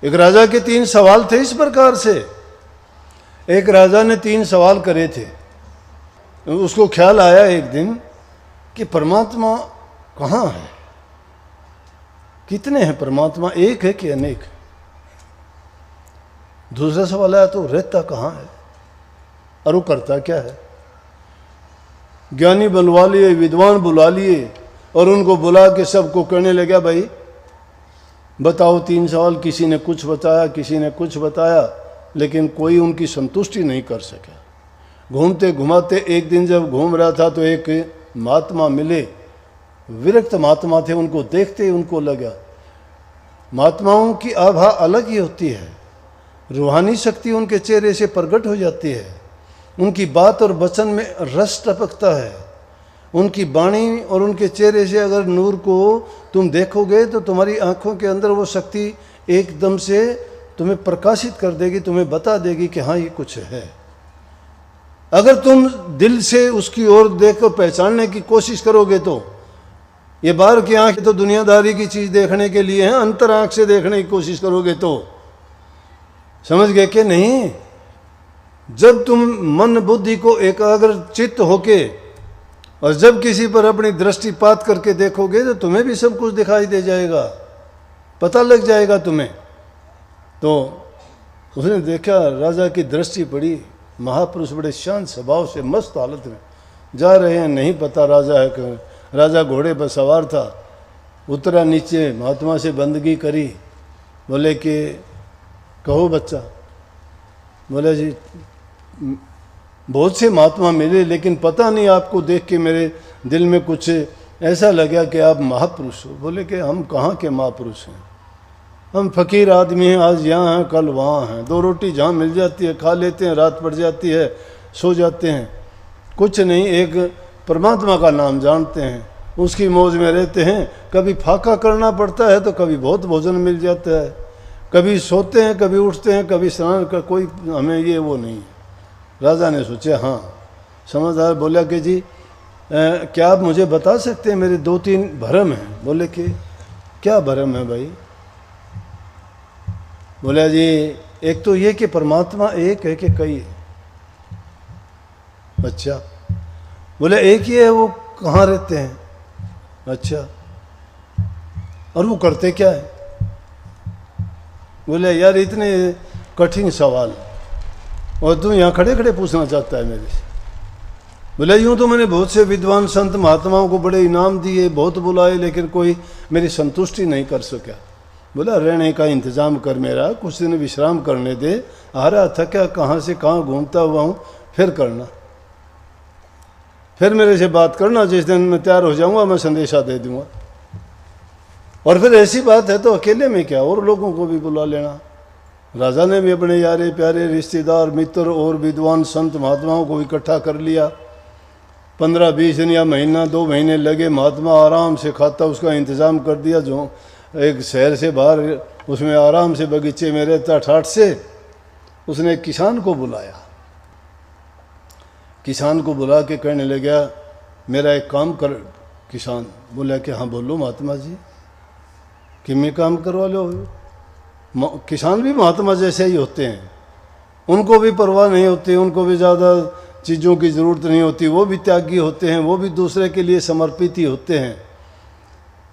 एक राजा के 3 सवाल थे इस प्रकार से। एक राजा ने 3 सवाल करे थे। उसको ख्याल आया एक दिन कि परमात्मा कहाँ है, कितने हैं परमात्मा, एक है कि अनेक। दूसरा सवाल आया तो रहता कहाँ है और वो करता क्या है। ज्ञानी बुलवा लिए, विद्वान बुला लिए और उनको बुला के सबको कहने लगा, भाई बताओ 3 सवाल। किसी ने कुछ बताया, किसी ने कुछ बताया, लेकिन कोई उनकी संतुष्टि नहीं कर सका। घूमते घुमाते एक दिन जब घूम रहा था तो एक महात्मा मिले, विरक्त महात्मा थे। उनको देखते ही उनको लगा महात्माओं की आभा अलग ही होती है, रूहानी शक्ति उनके चेहरे से प्रकट हो जाती है, उनकी बात और वचन में रस टपकता है, उनकी वाणी और उनके चेहरे से अगर नूर को तुम देखोगे तो तुम्हारी आंखों के अंदर वो शक्ति एकदम से तुम्हें प्रकाशित कर देगी, तुम्हें बता देगी कि हाँ ये कुछ है। अगर तुम दिल से उसकी ओर देखकर पहचानने की कोशिश करोगे तो ये बाहर की आंख तो दुनियादारी की चीज देखने के लिए है, अंतर आंख से देखने की कोशिश करोगे तो समझ गए कि नहीं। जब तुम मन बुद्धि को एकाग्र चित्त होके और जब किसी पर अपनी दृष्टिपात करके देखोगे तो तुम्हें भी सब कुछ दिखाई दे जाएगा, पता लग जाएगा तुम्हें। तो उसने देखा, राजा की दृष्टि पड़ी, महापुरुष बड़े शांत स्वभाव से मस्त हालत में जा रहे हैं, नहीं पता राजा है कि राजा घोड़े पर सवार था। उतरा नीचे, महात्मा से बंदगी करी, बोले कि कहो बच्चा। बोले जी बहुत से महात्मा मिले, लेकिन पता नहीं आपको देख के मेरे दिल में कुछ ऐसा लगा कि आप महापुरुष हो। बोले कि हम कहाँ के महापुरुष हैं, हम फकीर आदमी हैं, आज यहाँ हैं कल वहाँ हैं, 2 रोटी जहाँ मिल जाती है खा लेते हैं, रात पड़ जाती है सो जाते हैं, कुछ नहीं, एक परमात्मा का नाम जानते हैं, उसकी मौज में रहते हैं। कभी फाका करना पड़ता है तो कभी बहुत भोजन मिल जाता है, कभी सोते हैं, कभी उठते हैं, कभी स्नान कर, कोई हमें ये वो नहीं है। राजा ने सोचा हाँ समझदार। बोला कि जी क्या आप मुझे बता सकते हैं, मेरे 2-3 भरम हैं। बोले कि क्या भरम है भाई। बोला जी एक तो ये कि परमात्मा एक है कि कई है। अच्छा। बोले एक ही है, वो कहाँ रहते हैं। अच्छा, और वो करते क्या है। बोले यार इतने कठिन सवाल और तू यहाँ खड़े खड़े पूछना चाहता है मेरे से। बोले यूँ तो मैंने बहुत से विद्वान संत महात्माओं को बड़े इनाम दिए, बहुत बुलाए, लेकिन कोई मेरी संतुष्टि नहीं कर सका। बोला रहने का इंतज़ाम कर मेरा, कुछ दिन विश्राम करने दे, आ रहा था क्या कहाँ से कहाँ घूमता हुआ हूँ, फिर करना, फिर मेरे से बात करना, जिस दिन मैं तैयार हो जाऊँगा मैं संदेशा दे दूँगा। और फिर ऐसी बात है तो अकेले में क्या, और लोगों को भी बुला लेना। राजा ने भी अपने यारे प्यारे रिश्तेदार मित्र और विद्वान संत महात्माओं को इकट्ठा कर लिया। 15-20 दिन या महीना 2 महीने लगे, महात्मा आराम से खाता उसका इंतज़ाम कर दिया। जो एक शहर से बाहर उसमें आराम से बगीचे में रहता ठाठ से, उसने एक किसान को बुलाया। किसान को बुला के कहने लगा मेरा एक काम कर। किसान बोला कि हाँ बोलो महात्मा जी, कि मैं काम करवा लो। किसान भी महात्मा जैसे ही होते हैं, उनको भी परवाह नहीं होती, उनको भी ज़्यादा चीज़ों की ज़रूरत नहीं होती, वो भी त्यागी होते हैं, वो भी दूसरे के लिए समर्पित ही होते हैं।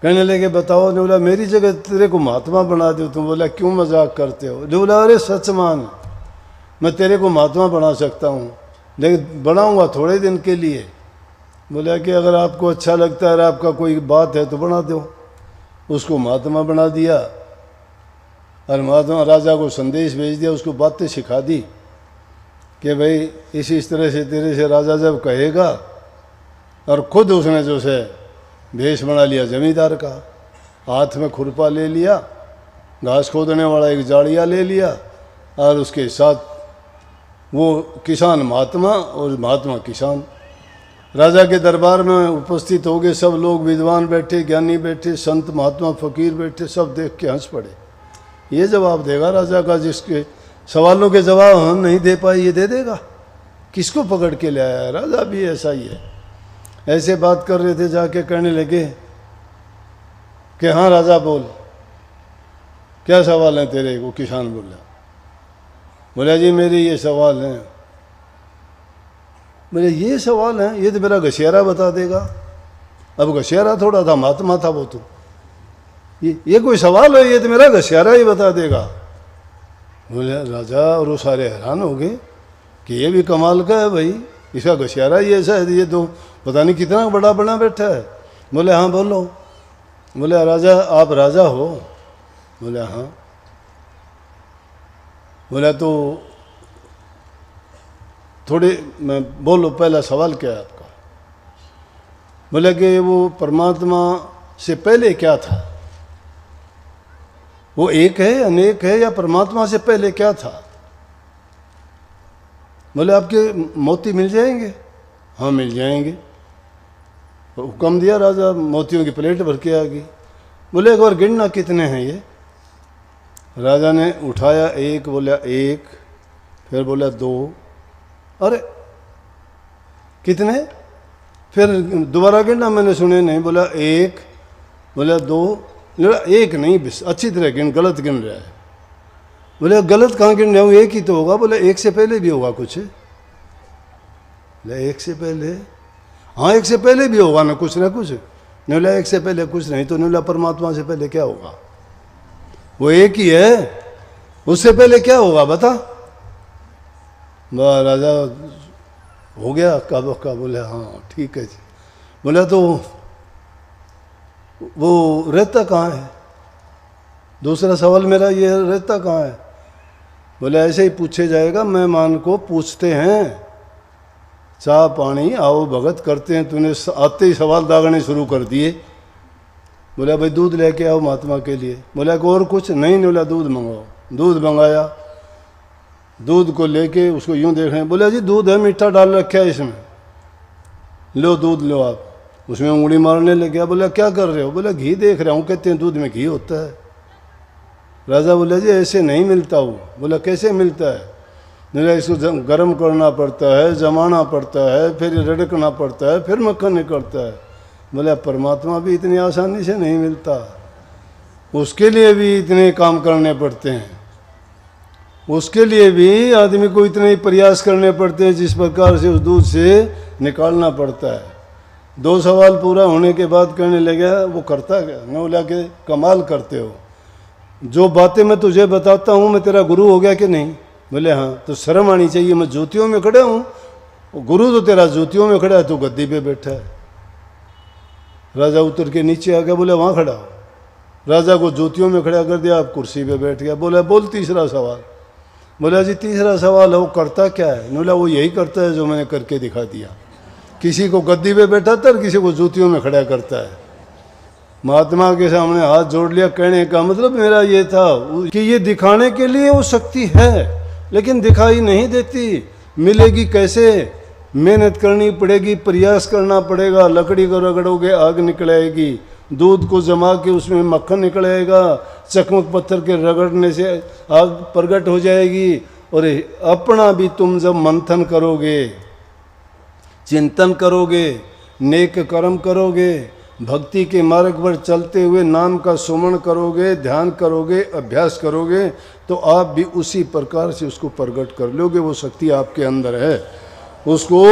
कहने लगे बताओ। ने बोला मेरी जगह तेरे को महात्मा बना दो। तुम बोला क्यों मजाक करते हो। ने बोला अरे सच मान, मैं तेरे को महात्मा बना सकता हूँ, लेकिन बनाऊँगा थोड़े दिन के लिए। बोला कि अगर आपको अच्छा लगता है, आपका कोई बात है तो बना दो। उसको महात्मा बना दिया और महात्मा राजा को संदेश भेज दिया, उसको बातें सिखा दी कि भाई इस तरह से तेरे से राजा जब कहेगा। और खुद उसने जो से भेष बना लिया जमींदार का, हाथ में खुरपा ले लिया, घास खोदने वाला एक जाड़िया ले लिया, और उसके साथ वो किसान महात्मा और महात्मा किसान। राजा के दरबार में उपस्थित हो गए सब लोग, विद्वान बैठे, ज्ञानी बैठे, संत महात्मा फकीर बैठे, सब देख के हंस पड़े। ये जवाब देगा राजा का, जिसके सवालों के जवाब हम नहीं दे पाए ये दे देगा। किसको पकड़ के ले आया। राजा भी ऐसा ही है। ऐसे बात कर रहे थे, जाके कहने लगे कि हाँ राजा बोल, क्या सवाल है तेरे? को किसान बोला जी मेरे ये सवाल हैं। बोले ये सवाल हैं, ये तो मेरा घसियारा बता देगा। अब घसियारा थोड़ा था, महात्मा था वो तो। ये कोई सवाल है? ये तो मेरा घसियारा ही बता देगा। बोले राजा और वो सारे हैरान हो गए कि ये भी कमाल का है भाई, इसका घसियारा ही ऐसा है, ये तो पता नहीं कितना बड़ा बना बैठा है। बोले हाँ बोलो। बोले राजा आप राजा हो? बोले हाँ। बोला तो थोड़े मैं बोलो पहला सवाल क्या है आपका? बोले कि वो परमात्मा से पहले क्या था? वो एक है, अनेक है, या परमात्मा से पहले क्या था? बोले आपके मोती मिल जाएंगे? हाँ मिल जाएंगे। तो हुक्म दिया, राजा मोतियों की प्लेट भर के आ गई। बोले एक बार गिनना कितने हैं ये? राजा ने उठाया एक, बोला एक, फिर बोला दो, अरे कितने? फिर दोबारा गिनना, मैंने सुने नहीं। बोला एक, बोला दो, बोला एक नहीं, अच्छी तरह गिन, गलत गिन रहा है। बोले गलत कहाँ गिन रहा हूँ, एक ही तो होगा। बोले एक से पहले भी होगा कुछ? बोले एक से पहले? हाँ एक से पहले भी होगा ना कुछ। नहीं बोला एक से पहले कुछ नहीं, तो नहीं बोला परमात्मा से पहले क्या होगा? वो एक ही है, उससे पहले क्या होगा बता? राजा हो गया काबू का। बोले हाँ ठीक है जी। बोला तो वो रहता कहाँ है? दूसरा सवाल मेरा ये, रहता कहाँ है? बोले ऐसे ही पूछे जाएगा, मेहमान को पूछते हैं, चाह पानी आओ भगत करते हैं, तूने आते ही सवाल दागने शुरू कर दिए। बोला भाई दूध लेके आओ महात्मा के लिए। बोला और कुछ नहीं? बोला दूध मंगाओ। दूध मंगाया, दूध को लेके उसको यूं देख रहे हैं। बोला जी दूध है, मीठा डाल रखा है इसमें, लो दूध लो आप। उसमें उंगली मारने लग गया। बोला क्या कर रहे हो? बोला घी देख रहा हूँ, कहते हैं दूध में घी होता है। राजा बोला जी ऐसे नहीं मिलता वो। बोला कैसे मिलता है? बोला इसको गर्म करना पड़ता है, जमाना पड़ता है, फिर रड़कना पड़ता है, फिर मक्खन निकलता है। बोला परमात्मा भी इतनी आसानी से नहीं मिलता, उसके लिए भी इतने काम करने पड़ते हैं, उसके लिए भी आदमी को इतने ही प्रयास करने पड़ते हैं जिस प्रकार से उस दूध से निकालना पड़ता है। दो सवाल पूरा होने के बाद कहने लगा वो करता क्या? मैं बोला कि कमाल करते हो, जो बातें मैं तुझे बताता हूँ मैं तेरा गुरु हो गया कि नहीं? बोले हाँ। तो शर्म आनी चाहिए, मैं ज्योतियों में खड़ा हूँ, गुरु तो तेरा ज्योतियों में खड़ा है, तो गद्दी पे बैठा है। राजा उतर के नीचे आ गया। बोले वहाँ खड़ा हो। राजा को ज्योतियों में खड़ा कर दिया, आप कुर्सी पे बैठ गया। बोला बोल तीसरा सवाल। बोला जी तीसरा सवाल है वो करता क्या है? बोला वो यही करता है जो मैंने करके दिखा दिया, किसी को गद्दी पे बैठाता है, किसी को ज्योतियों में खड़ा करता है। महात्मा के सामने हाथ जोड़ लिया। कहने का मतलब मेरा ये था कि ये दिखाने के लिए वो शक्ति है, लेकिन दिखाई नहीं देती। मिलेगी कैसे? मेहनत करनी पड़ेगी, प्रयास करना पड़ेगा। लकड़ी को रगड़ोगे आग निकलेगी, दूध को जमा के उसमें मक्खन निकलेगा, चकमक पत्थर के रगड़ने से आग प्रकट हो जाएगी। और अपना भी तुम जब मंथन करोगे, चिंतन करोगे, नेक कर्म करोगे, भक्ति के मार्ग पर चलते हुए नाम का सुमरण करोगे, ध्यान करोगे, अभ्यास करोगे, तो आप भी उसी प्रकार से उसको प्रकट कर लोगे। वो शक्ति आपके अंदर है, उसको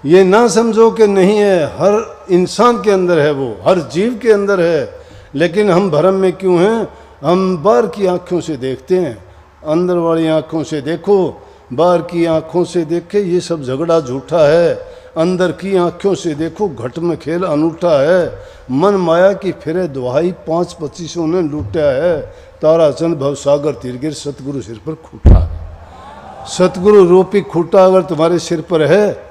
ये ना समझो कि नहीं है। हर इंसान के अंदर है, वो हर जीव के अंदर है। लेकिन हम भ्रम में क्यों हैं? हम बाहर की आँखों से देखते हैं, अंदर वाली आँखों से देखो। बाहर की आँखों से देखे ये सब झगड़ा झूठा है, अंदर की आँखों से देखो घट में खेल अनूठा है। मन माया की फिरे दुहाई 5-25 ने लूटा है, ताराचंद भवसागर तीरगिर सतगुरु सिर पर खूटा है। सतगुरु रूपी खूटा अगर तुम्हारे सिर पर है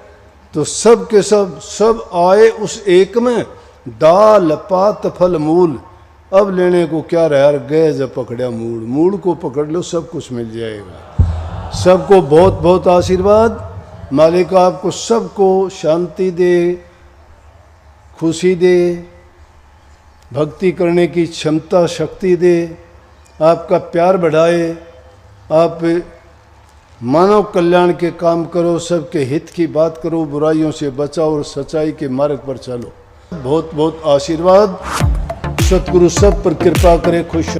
तो सब के सब आए उस एक में, दाल पात फल मूल। अब लेने को क्या रहा यार, गए जब पकड़ा मूड, मूड को पकड़ लो सब कुछ मिल जाएगा। सबको बहुत बहुत आशीर्वाद। मालिक आपको सबको शांति दे, खुशी दे, भक्ति करने की क्षमता शक्ति दे, आपका प्यार बढ़ाए, आप मानव कल्याण के काम करो, सबके हित की बात करो, बुराइयों से बचाओ और सच्चाई के मार्ग पर चलो। बहुत बहुत आशीर्वाद। सतगुरु सब पर कृपा करे, खुश